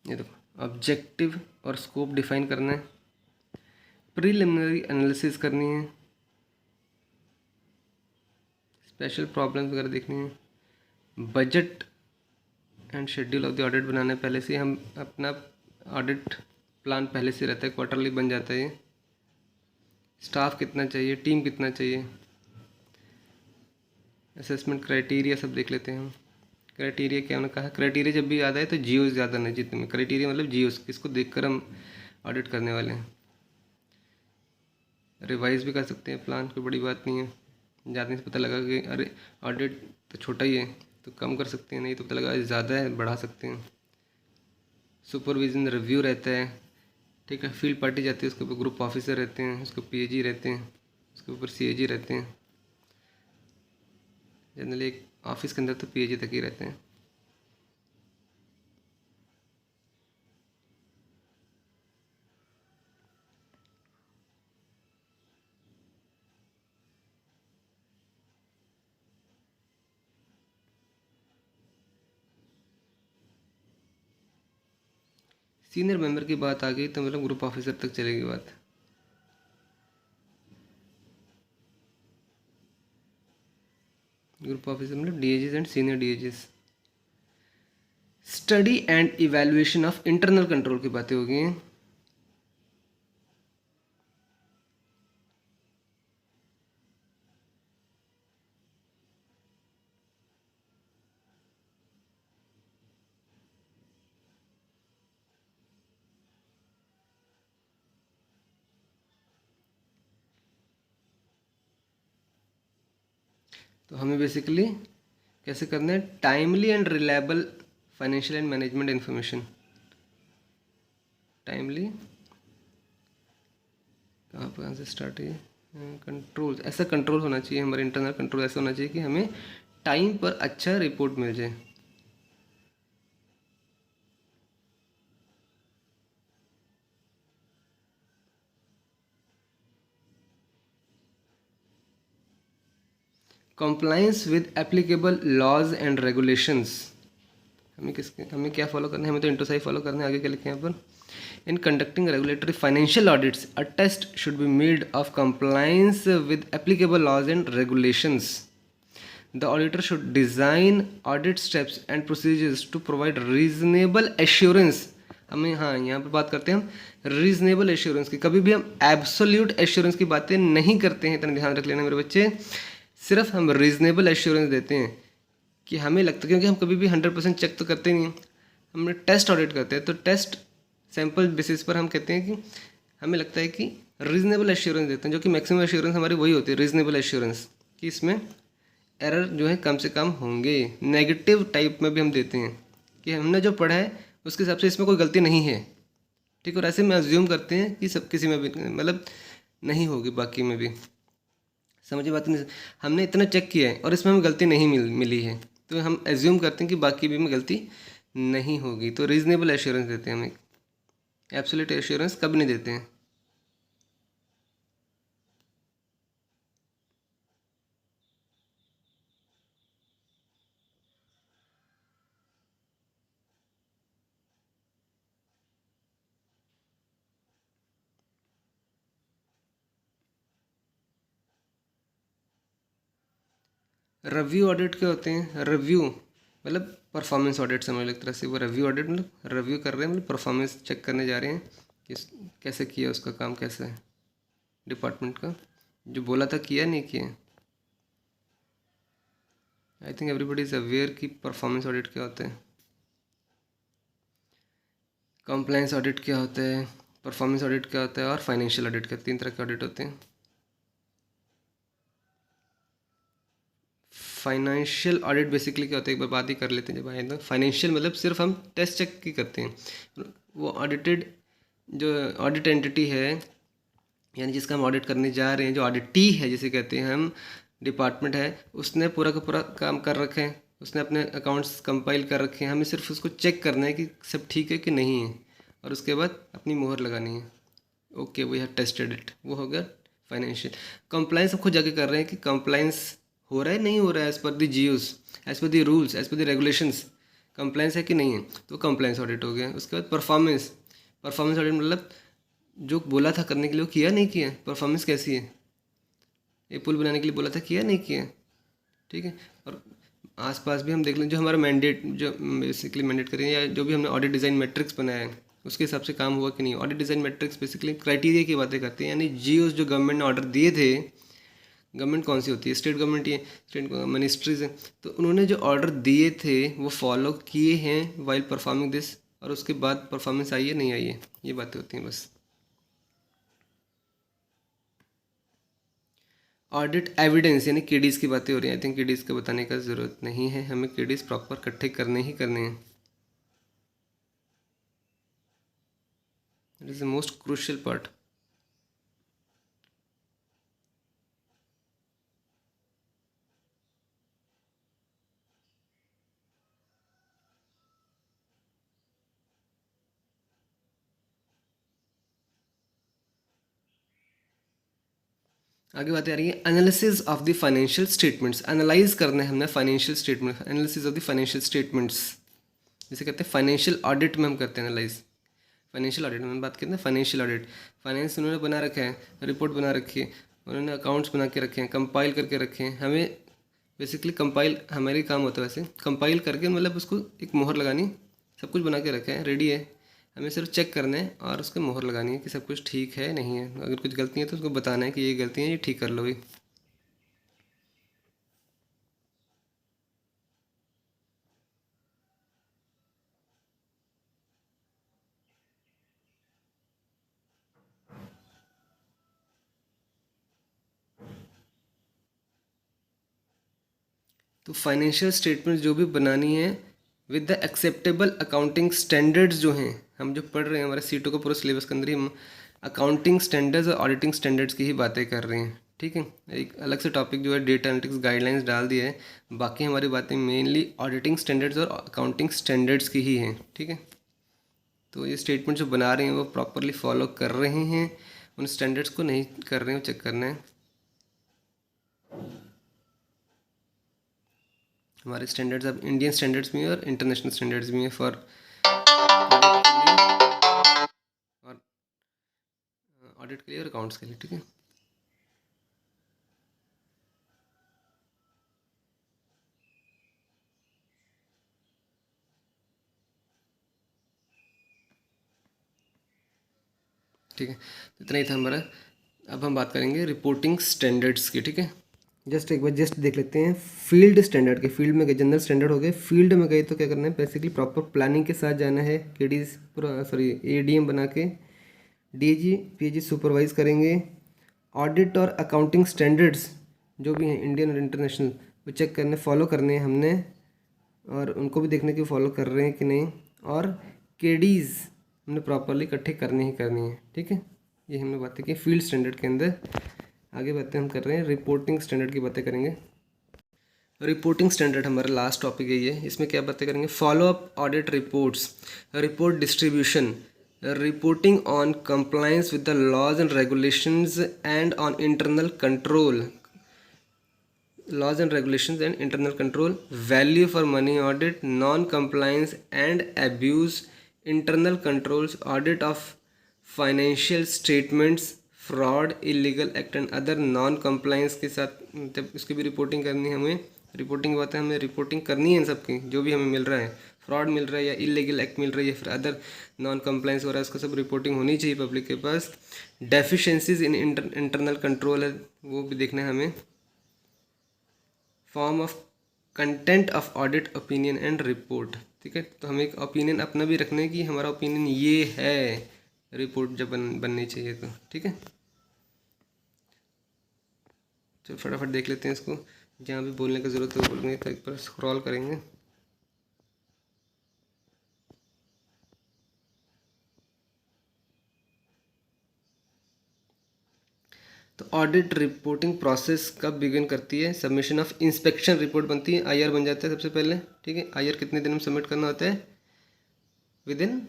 ये देखो, ऑब्जेक्टिव और स्कोप डिफाइन करना है, प्रीलिमिनरी एनालिसिस करनी है, स्पेशल प्रॉब्लम्स वगैरह देखनी है, budget and schedule of the audit बनाना है, पहले से हम अपना ऑडिट प्लान पहले से रहता है, क्वार्टरली बन जाता है। स्टाफ कितना चाहिए, टीम कितना चाहिए, असेसमेंट क्राइटेरिया सब देख लेते हैं हम। क्राइटेरिया क्या हमने कहा, क्राइटेरिया जब भी याद आए तो जियोज ज़्यादा नहीं, जितने में क्राइटेरिया मतलब जियोज, किसको देखकर हम ऑडिट करने वाले हैं। रिवाइज भी कर सकते हैं प्लान, कोई बड़ी बात नहीं है, ज़्यादा से पता लगा कि अरे ऑडिट तो छोटा ही है तो कम कर सकते हैं, नहीं तो पता लगा ज़्यादा है बढ़ा सकते हैं। सुपरविजन रिव्यू रहता है। ठीक है, फील्ड पार्टी जाती है, उसके ऊपर ग्रुप ऑफिसर रहते हैं, उसके पीएजी रहते हैं, उसके ऊपर सीएजी रहते हैं। जनरली एक ऑफिस के अंदर तो पीएजी तक ही रहते हैं। सीनियर मेंबर की बात आ गई तो मतलब ग्रुप ऑफिसर तक चलेगी बात। ग्रुप ऑफिसर मतलब DAGs and senior DAGs. Study and evaluation of internal control की बातें होगी। तो हमें बेसिकली कैसे करना है, timely and reliable financial and management information. Timely कहाँ से स्टार्ट है, कंट्रोल, ऐसा कंट्रोल होना चाहिए हमारे इंटरनल कंट्रोल, ऐसा होना चाहिए कि हमें टाइम पर अच्छा रिपोर्ट मिल जाए। Compliance with applicable laws and regulations. हमें क्या फॉलो करना है, हमें तो इंटरसाइज फॉलो करना है। आगे क्या लिखे हैं यहाँ पर, in conducting regulatory financial audits a test should be made of compliance with applicable laws and regulations. The auditor should design audit steps and procedures to provide reasonable assurance. हमें हाँ यहाँ पे बात करते हैं हम रीजनेबल एश्योरेंस की, कभी भी हम एब्सोल्यूट एश्योरेंस की बातें नहीं करते हैं, इतना ध्यान रख लेना मेरे बच्चे। सिर्फ हम रीजनेबल एश्योरेंस देते हैं कि हमें लगता है, क्योंकि हम कभी भी 100% चेक तो करते नहीं, हम टेस्ट ऑडिट करते हैं, तो टेस्ट सैंपल बेसिस पर हम कहते हैं कि हमें लगता है कि रीजनेबल एश्योरेंस देते हैं, जो कि मैक्सिमम एश्योरेंस हमारी वही होती है, रीजनेबल एश्योरेंस, कि इसमें एरर जो है कम से कम होंगे। नेगेटिव टाइप में भी हम देते हैं कि हमने जो पढ़ा है उसके हिसाब से इसमें कोई गलती नहीं है, ठीक है। और ऐसे में अज्यूम करते हैं कि सब किसी में भी मतलब नहीं होगी, बाकी में भी। समझिए बात नहीं, हमने इतना चेक किया है और इसमें हमें गलती नहीं मिली है, तो हम एज्यूम करते हैं कि बाकी भी में गलती नहीं होगी। तो रीजनेबल एश्योरेंस देते हैं हम, एब्सोल्यूट एश्योरेंस कभी नहीं देते हैं। रिव्यू ऑडिट क्या होते हैं, रिव्यू मतलब परफॉर्मेंस ऑडिट समझ लो एक तरह से। वो रिव्यू ऑडिट मतलब रिव्यू कर रहे हैं, मतलब परफॉर्मेंस चेक करने जा रहे हैं कि कैसे किया, उसका काम कैसा है डिपार्टमेंट का, जो बोला था किया नहीं किया। I think everybody is aware कि परफॉर्मेंस ऑडिट क्या होता है, कंप्लायंस ऑडिट क्या होता है, परफॉर्मेंस ऑडिट क्या होता है, और फाइनेंशियल ऑडिट क्या, 3 तरह के ऑडिट होते हैं। फाइनेंशियल ऑडिट बेसिकली क्या होता है, एक बार बात ही कर लेते हैं जब आए तो। फाइनेंशियल मतलब सिर्फ हम टेस्ट चेक की करते हैं, वो ऑडिटेड जो ऑडिट एंटिटी है, यानी जिसका हम ऑडिट करने जा रहे हैं, जो ऑडिटी है जिसे कहते हैं हम, डिपार्टमेंट है, उसने पूरा का पूरा काम कर रखे हैं, उसने अपने अकाउंट्स कंपाइल कर रखे हैं, हमें सिर्फ उसको चेक करना है कि सब ठीक है कि नहीं है, और उसके बाद अपनी मोहर लगानी है, okay we have tested it, वो हो गया फाइनेंशियल। कंप्लाइंस हम खुद जाके कर रहे हैं कि कंप्लाइंस हो रहा है नहीं हो रहा है, एज़ पर दी जीओस, एज़ पर दी रूल्स, एज़ पर दी रेगुलेशंस, कंप्लाइंस है कि नहीं है, तो कंप्लाइंस ऑडिट हो गया। उसके बाद परफॉर्मेंस, परफॉर्मेंस ऑडिट मतलब जो बोला था करने के लिए वो किया नहीं किया, परफॉर्मेंस कैसी है, ये पुल बनाने के लिए बोला था किया नहीं किया, ठीक है। और आसपास भी हम देख लें, जो हमारा मैंडेट, जो बेसिकली मैंडेट करें, या जो भी हमने ऑडिट डिज़ाइन मैट्रिक्स बनाया है उसके हिसाब से काम हुआ कि नहीं। Audit design matrix basically criteria की बातें करते हैं, यानी जीओस जो गवर्नमेंट ने ऑर्डर दिए थे, गवर्नमेंट कौन सी होती है, स्टेट गवर्नमेंट, ये स्टेट मिनिस्ट्रीज हैं, तो उन्होंने जो ऑर्डर दिए थे वो फॉलो किए हैं वाइल परफॉर्मिंग दिस, और उसके बाद परफॉर्मेंस आई है नहीं आई है, ये बातें होती हैं बस। ऑडिट एविडेंस यानी केडीज की बातें हो रही हैं, आई थिंक केडीज का बताने का ज़रूरत नहीं है, हमें केडीज प्रॉपर इकट्ठे करने ही करने हैं, it is the most crucial part. आगे बातें आ रही है analysis of the financial statements, analyse करना है हमने financial statement, analysis of the financial statements जिसे कहते हैं फाइनेंशियल ऑडिट में हम करते हैं एनालाइज। फाइनेंशियल ऑडिट में बात करते हैं फाइनेंशियल ऑडिट। फाइनेंस उन्होंने बना रखा है, रिपोर्ट बना रखी है, उन्होंने अकाउंट्स बना के रखे हैं, कंपाइल करके रखे हैं। हमें बेसिकली कंपाइल हमारे काम होता है, वैसे कंपाइल करके मतलब उसको एक मोहर लगानी, सब कुछ बना के रखा है, रेडी है, हमें सिर्फ चेक करना है और उसको मोहर लगानी है कि सब कुछ ठीक है नहीं है। अगर कुछ गलती है तो उसको बताना है कि ये गलती है, ये ठीक कर लो भाई। तो फाइनेंशियल स्टेटमेंट जो भी बनानी है with the acceptable accounting standards जो हैं, हम जो पढ़ रहे हैं हमारे सीटों को पूरे सिलेबस के अंदर ही हम अकाउंटिंग स्टैंडर्ड्स और ऑडिटिंग स्टैंडर्ड्स की ही बातें कर रहे हैं। ठीक है, एक अलग से टॉपिक जो है डेटा एनालिटिक्स गाइडलाइंस डाल दिया है, बाकी हमारी बातें मेनली ऑडिटिंग स्टैंडर्ड्स और अकाउंटिंग स्टैंडर्ड्स की ही हैं। ठीक है, तो ये स्टेटमेंट जो बना रहे हैं वो प्रॉपरली फॉलो कर रहे हैं, उन स्टैंडर्ड्स को नहीं कर रहे हैं, चेक करना है। हमारे स्टैंडर्ड्स अब इंडियन स्टैंडर्ड्स भी हैं और इंटरनेशनल स्टैंडर्ड्स भी हैं फॉर और ऑडिट के लिए और अकाउंट्स के लिए। ठीक है, ठीक है, तो इतना ही था हमारा। अब हम बात करेंगे रिपोर्टिंग स्टैंडर्ड्स की। ठीक है, जस्ट एक बार जस्ट देख लेते हैं फील्ड स्टैंडर्ड के। फील्ड में गए, जनरल स्टैंडर्ड हो गए, फील्ड में गए तो क्या करना है, बेसिकली प्रॉपर प्लानिंग के साथ जाना है। केडीज पूरा सॉरी एडीएम बना के डीजी पीजी सुपरवाइज करेंगे। ऑडिट और अकाउंटिंग स्टैंडर्ड्स जो भी हैं इंडियन और इंटरनेशनल, वो चेक करने फॉलो करने हैं हमने, और उनको भी देखने की फॉलो कर रहे हैं कि नहीं। और केडीज हमने प्रॉपरली इकट्ठे करनी ही करनी है। ठीक है, ये हमने बातें की फील्ड स्टैंडर्ड के अंदर। आगे बातें हम कर रहे हैं रिपोर्टिंग स्टैंडर्ड की बातें करेंगे। रिपोर्टिंग स्टैंडर्ड हमारा लास्ट टॉपिक यही है। इसमें क्या बातें करेंगे, follow up audit reports, report distribution, reporting on compliance with the laws and regulations and on internal control, laws and regulations and internal control, value for money audit, non-compliance and abuse, internal controls, audit of financial statements, fraud, illegal act and other non compliance के साथ जब इसकी भी रिपोर्टिंग करनी है हमें। रिपोर्टिंग की बात है, हमें रिपोर्टिंग करनी है इन सबकी, जो भी हमें मिल रहा है, फ्रॉड मिल रहा है या इलीगल एक्ट मिल रही है, फिर अदर नॉन कंप्लाइंस हो रहा है, उसका सब रिपोर्टिंग होनी चाहिए पब्लिक के पास। डेफिशिएंसीज इन इंटरनल कंट्रोल है, वो भी देखना है हमें। Form of content of audit opinion and report. ठीक है, तो हमें एक ओपिनियन अपना भी रखना है कि हमारा ओपिनियन ये है, रिपोर्ट जब बननी चाहिए तो। ठीक है, चलो फटाफट देख लेते हैं इसको, जहाँ भी बोलने की ज़रूरत है वो बोलेंगे, तो एक बार स्क्रॉल करेंगे। तो ऑडिट रिपोर्टिंग प्रोसेस कब बिगिन करती है, सबमिशन ऑफ इंस्पेक्शन रिपोर्ट बनती है, आईआर बन जाता है सबसे पहले। ठीक है, आईआर कितने दिन में सबमिट करना होता है, विद इन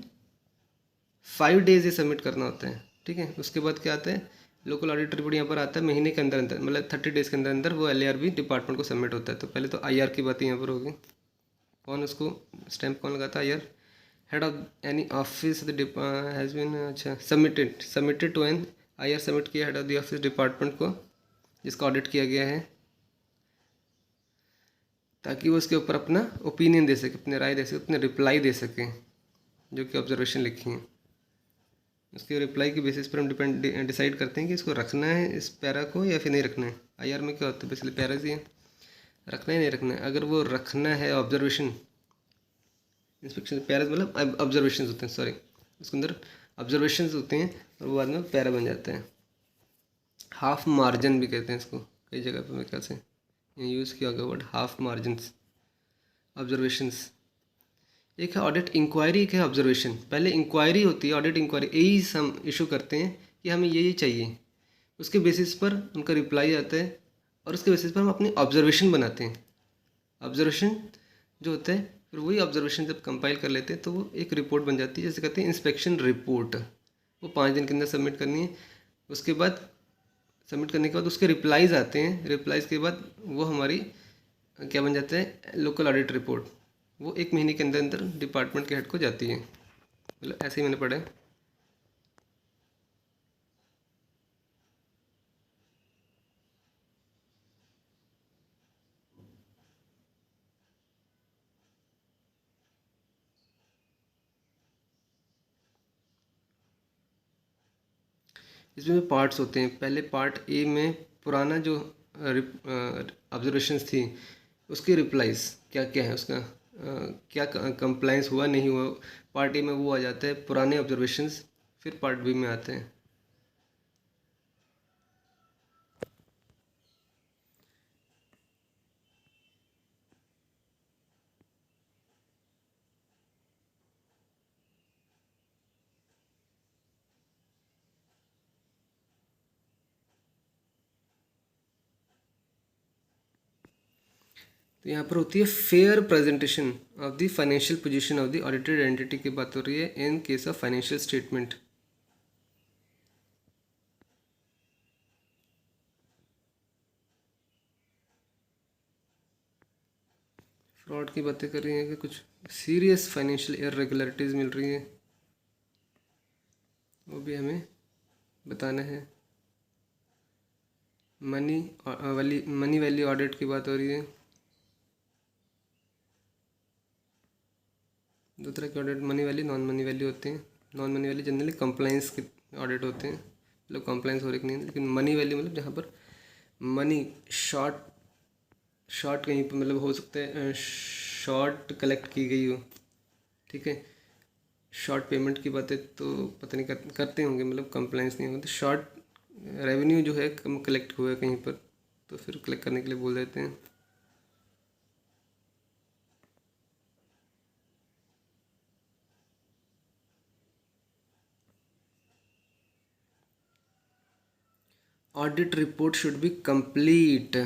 5 डेज ये सबमिट करना होता है। ठीक है, उसके बाद क्या आता है, लोकल ऑडिट रिपोर्ट यहाँ पर आता है महीने के अंदर अंदर, मतलब 30 डेज़ के अंदर अंदर वो एलएआर भी डिपार्टमेंट को सबमिट होता है। तो पहले तो आईआर की बात यहाँ पर होगी, कौन उसको स्टैंप कौन लगाता है, IR, head of any office has been, अच्छा submitted to an, IR submit किया head of the office department को जिसका ऑडिट किया गया है, ताकि वो उसके ऊपर अपना ओपिनियन दे सके, अपनी राय दे सके, अपने रिप्लाई दे सके जो कि ऑब्जर्वेशन लिखी है। उसके रिप्लाई के बेसिस पर हम डिसाइड करते हैं कि इसको रखना है इस पैरा को या फिर नहीं रखना है। आईआर में क्या होता है, बेसिकली पैराज ही है, रखना है नहीं रखना है। अगर वो रखना है ऑब्जर्वेशन, इंस्पेक्शन पैराज मतलब ऑब्जर्वेशन होते हैं, सॉरी उसके अंदर ऑब्जर्वेशन होते हैं और वो बाद में पैरा बन जाते हैं। हाफ मार्जिन भी कहते हैं इसको, कई जगह पर मेरे ख्याल से यूज़ किया होगा वर्ड हाफ मार्जिन ऑब्जर्वेशंस। एक है ऑडिट इंक्वायरी, एक है ऑब्जर्वेशन। पहले इंक्वायरी होती है, ऑडिट इंक्वायरी, यही हम इशू करते हैं कि हमें ये चाहिए, उसके बेसिस पर उनका रिप्लाई आता है और उसके बेसिस पर हम अपनी ऑब्जर्वेशन बनाते हैं। ऑब्जर्वेशन जो होता है, फिर वही ऑब्जर्वेशन जब कंपाइल कर लेते हैं तो वो एक रिपोर्ट बन जाती है, जैसे कहते हैं इंस्पेक्शन रिपोर्ट। वो 5 दिन के अंदर सबमिट करनी है। उसके बाद सबमिट करने के बाद उसके रिप्लाईज आते हैं, रिप्लाईज के बाद वो हमारी क्या बन जाता है, लोकल ऑडिट रिपोर्ट। वो 1 महीने के अंदर अंदर डिपार्टमेंट के हेड को जाती है। मतलब ऐसे ही मैंने पढ़ा है। इसमें पार्ट्स होते हैं। पहले पार्ट ए में पुराना जो ऑब्जर्वेशंस थी उसकी रिप्लाईज क्या क्या है, उसका क्या कंप्लाइंस हुआ नहीं हुआ, पार्ट ए में वो आ जाता है पुराने ऑब्जर्वेशंस, फिर पार्ट बी में आते हैं। तो यहाँ पर होती है fair presentation of the financial position of the audited entity की बात हो रही है in case of financial statement. Fraud की बातें कर रही हैं कि कुछ सीरियस फाइनेंशियल इरेगुलरिटीज मिल रही है, वो भी हमें बताना है। मनी वैल्यू ऑडिट की बात हो रही है। दो तरह के audit money value non money value होते हैं। Non money value generally compliance के ऑडिट होते हैं, मतलब कंप्लाइंस हो रही कि नहीं, लेकिन मनी वैल्यू मतलब जहाँ पर मनी शॉर्ट शॉर्ट कहीं पर मतलब हो सकता है शॉर्ट कलेक्ट की गई हो, ठीक है। शॉर्ट पेमेंट की बातें तो पता नहीं करते होंगे, मतलब कंप्लाइंस नहीं होगा। तो शॉर्ट रेवेन्यू जो है कम कलेक्ट हुआ है कहीं पर, तो फिर कलेक्ट करने के लिए बोल देते हैं। Audit report should be complete.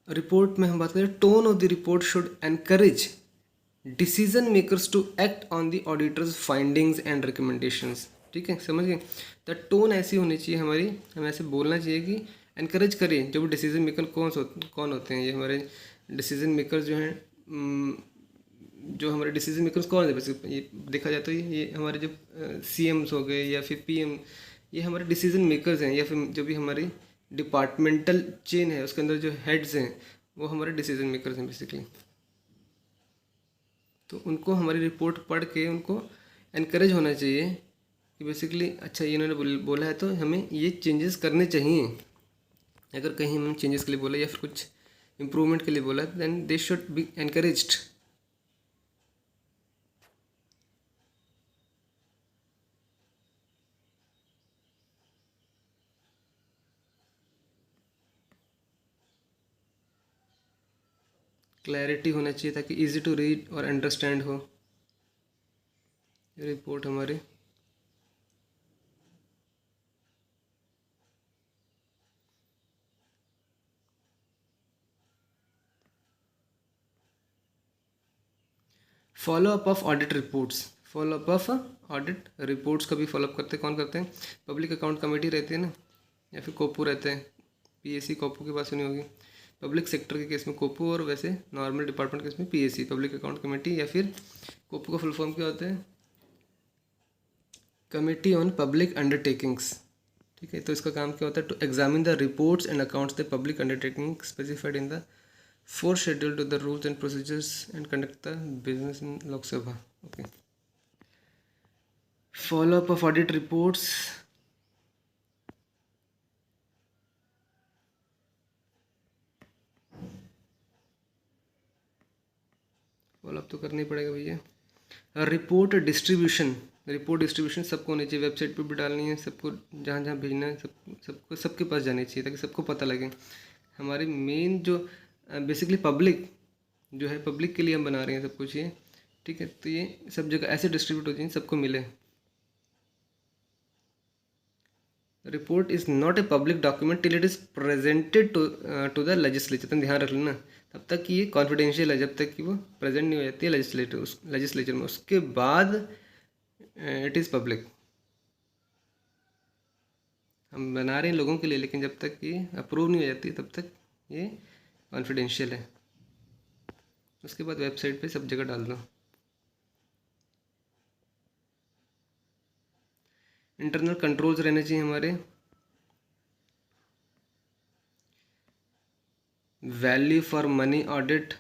Report में हम बात करें, tone of the report should encourage decision makers to act on the auditor's findings and recommendations. ठीक है, समझ गए। द टोन ऐसी होनी चाहिए हमारी, हमें ऐसे बोलना चाहिए कि एनकरेज करें जब डिसीजन मेकर कौन होते हैं, ये हमारे डिसीजन मेकर्स जो हैं, जो हमारे डिसीजन मेकर्स कौन है, वैसे ये देखा जाए तो ये हमारे जो सीएम्स हो गए या फिर पीएम, ये हमारे डिसीजन मेकर्स हैं। या फिर जो भी हमारी डिपार्टमेंटल चेन है उसके अंदर जो हेड्स हैं वो हमारे डिसीजन मेकर्स हैं बेसिकली। तो उनको हमारी रिपोर्ट पढ़ के उनको एनकरेज होना चाहिए कि बेसिकली अच्छा ये इन्होंने बोला है तो हमें ये चेंजेस करने चाहिए। अगर कहीं हम चेंजेस के लिए बोला या फिर कुछ इम्प्रूवमेंट के लिए बोला then they should be encouraged. Clarity होना चाहिए ताकि इजी टू रीड और अंडरस्टैंड हो रिपोर्ट हमारी। Follow up of audit reports, follow up of audit reports का भी फॉलोअप करते हैं। कौन करते हैं? पब्लिक अकाउंट कमेटी रहती है ना, या फिर कोपू रहते हैं। पीएसी कोपू की बात सुनी होगी। पब्लिक सेक्टर के केस में कोपू, और वैसे नॉर्मल डिपार्टमेंट के केस में पीएसी, पब्लिक अकाउंट कमेटी, या फिर कोपू का फुल फॉर्म क्या होता है? Committee on public undertakings. ठीक है, तो इसका काम क्या होता है? To examine the reports and accounts the public undertaking specified in the fourth schedule to the rules and procedures and conduct the business in Lok Sabha. Okay, follow up of audit reports. Follow up तो करना ही पड़ेगा भैया। रिपोर्ट डिस्ट्रीब्यूशन, रिपोर्ट डिस्ट्रीब्यूशन सबको होनी चाहिए, वेबसाइट पे भी डालनी है सबको, जहाँ जहाँ भेजना है सबको सबके पास जानी चाहिए ताकि सबको पता लगे। हमारे मेन जो बेसिकली पब्लिक जो है, पब्लिक के लिए हम बना रहे हैं सब कुछ ये, ठीक है। तो ये सब जगह ऐसे डिस्ट्रीब्यूट हो जाए सबको मिले। Report is not a public document till it is presented to the legislature. तो ध्यान रख लेना, तब तक कि ये कॉन्फिडेंशियल है, जब तक कि वो प्रेजेंट नहीं हो जाती है लेजिस्लेचर में, उसके बाद इट इज़ पब्लिक। हम बना रहे हैं लोगों के लिए, लेकिन जब तक ये अप्रूव नहीं हो जाती तब तक ये कॉन्फिडेंशियल है। उसके बाद वेबसाइट पे सब जगह डाल दो। इंटरनल कंट्रोल्स रहने चाहिए हमारे। Value for money audit,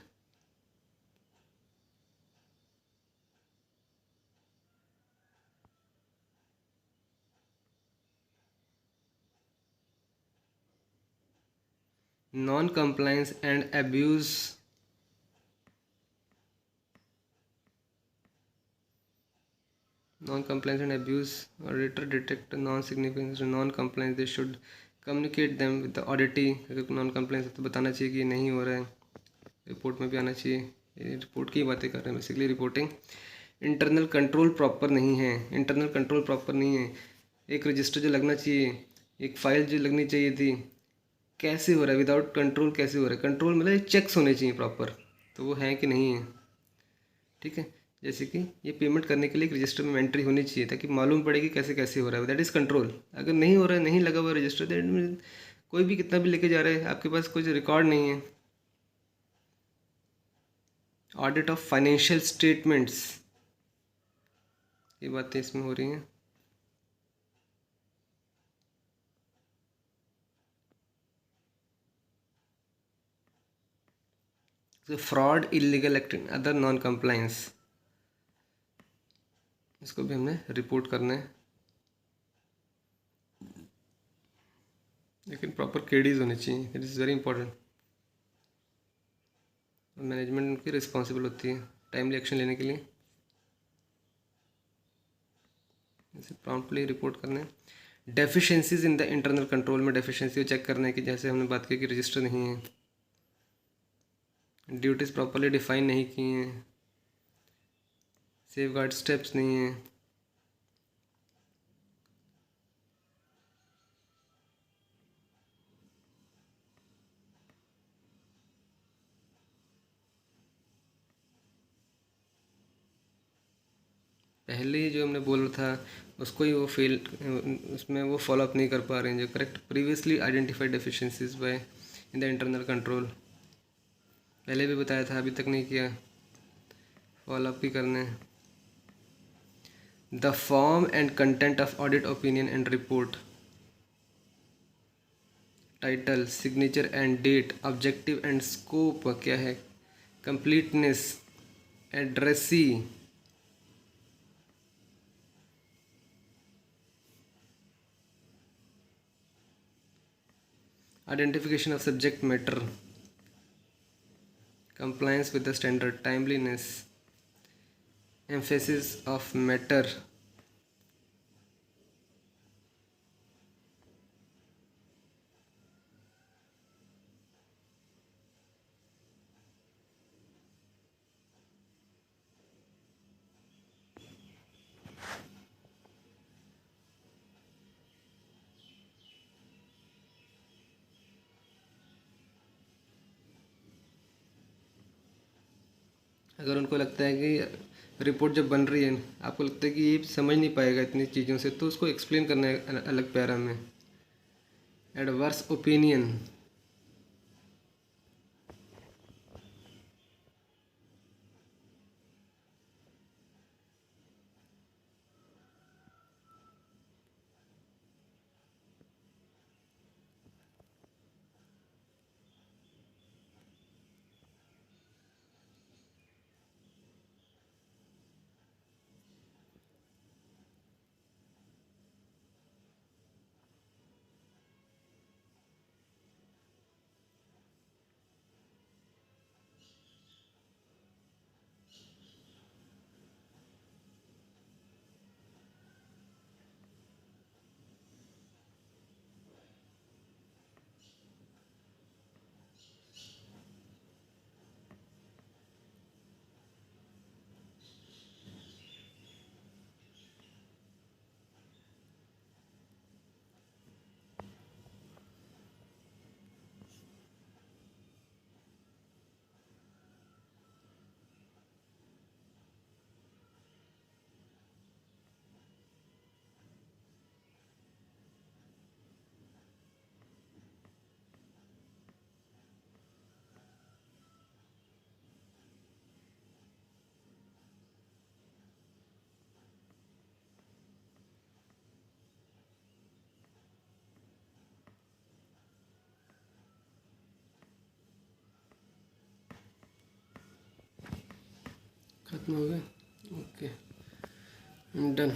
non compliance and abuse, non-compliance and abuse. Auditor detect non-significant non-compliance, they should communicate them with the auditee. अगर non-compliance है तो बताना चाहिए कि ये नहीं हो रहा है, रिपोर्ट में भी आना चाहिए। ये रिपोर्ट की बातें कर रहे हैं basically. Reporting, internal control proper नहीं है, इंटरनल कंट्रोल प्रॉपर नहीं है। एक रजिस्टर जो लगना चाहिए, एक फाइल जो लगनी चाहिए थी, कैसे हो रहा है विदाउट कंट्रोल, कैसे हो रहा है? कंट्रोल मतलब चेक्स होने चाहिए प्रॉपर, तो वो है कि नहीं है। ठीक है, जैसे कि ये पेमेंट करने के लिए एक रजिस्टर में एंट्री होनी चाहिए ताकि मालूम पड़े कि कैसे कैसे हो रहा है, दैट इज़ कंट्रोल। अगर नहीं हो रहा है, नहीं लगा हुआ रजिस्टर, दैट मीन कोई भी कितना भी लेके जा रहा है, आपके पास कुछ रिकॉर्ड नहीं है। ऑडिट ऑफ फाइनेंशियल स्टेटमेंट्स, ये बातें इसमें हो रही हैं। Fraud, illegal acting, other non compliance, इसको भी हमने रिपोर्ट करना है, लेकिन प्रॉपर केडीज होने चाहिए, it is very important. Management उनकी रिस्पॉन्सिबल होती है टाइमली एक्शन लेने के लिए, इसे प्रॉम्प्टली रिपोर्ट करना है। Deficiencies in the internal control में डेफिशिएंसी को चेक करना है कि जैसे हमने बात की कि रजिस्टर नहीं है, ड्यूटीज़ प्रॉपरली डिफाइन नहीं की हैं, सेफ गार्ड स्टेप्स नहीं हैं। पहले जो हमने बोला था उसको ही वो फेल, उसमें वो फॉलोअप नहीं कर पा रहे हैं, जो correct previously identified deficiencies by in the internal control, पहले भी बताया था, अभी तक नहीं किया, फॉलोअप भी करना है। The form and content of audit opinion and report, title, signature and date, objective and scope क्या है, completeness, addressee, identification of subject matter, compliance with the standard, timeliness, emphasis of matter, अगर उनको लगता है कि रिपोर्ट जब बन रही है आपको लगता है कि ये समझ नहीं पाएगा इतनी चीज़ों से, तो उसको एक्सप्लेन करना है अलग पैरा में। एडवर्स ओपिनियन, खत्म हो गए। Okay, done.